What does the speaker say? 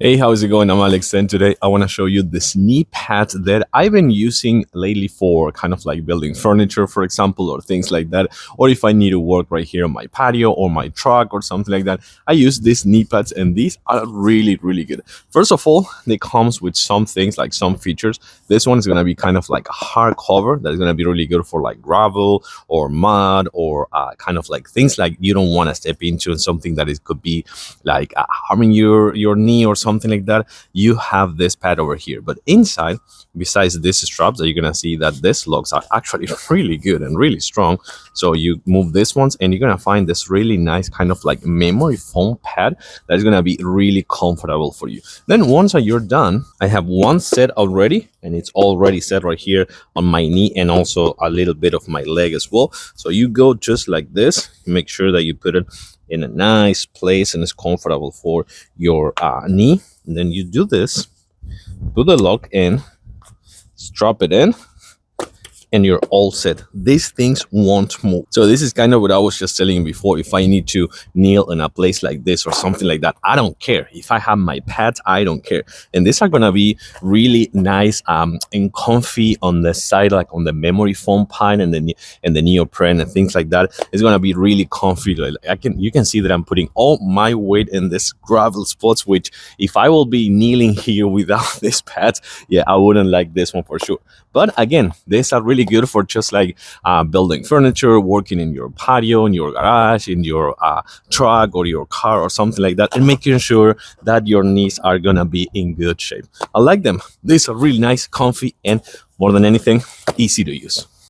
Hey, how's it going? I'm Alex, and today I want to show you this knee pad that I've been using lately for kind of like building furniture, for example, or things like that. Or if I need to work right here on my patio or my truck or something like that, I use these knee pads, and these are really, really good. First of all, they comes with some things like some features. This one is going to be kind of like a hard cover that is going to be really good for like gravel or mud or kind of like things like you don't want to step into, and something that it could be like harming your knee or something like that. You have this pad over here, but inside, besides these straps, that you're gonna see that these lugs are actually really good and really strong. So you move these ones, and you're gonna find this really nice kind of like memory foam pad that is gonna be really comfortable for you. Then once you're done, I have one set already, and it's already set right here on my knee and also a little bit of my leg as well. So you go just like this. Make sure that you put it in a nice place and it's comfortable for your knee. And then you do this, do the lock in, strap it in, and you're all set. These things won't move. So this is kind of what I was just telling you before. If I need to kneel in a place like this or something like that, I don't care. If I have my pads, I don't care. And these are gonna be really nice and comfy on the side, like on the memory foam pad and the neoprene and things like that. It's gonna be really comfy. Like you can see that I'm putting all my weight in this gravel spots, which if I will be kneeling here without this pads, yeah, I wouldn't like this one for sure. But again, these are really good for just like building furniture, working in your patio, in your garage, in your truck or your car or something like that, and making sure that your knees are gonna be in good shape. I like them. These are really nice, comfy, and more than anything, easy to use.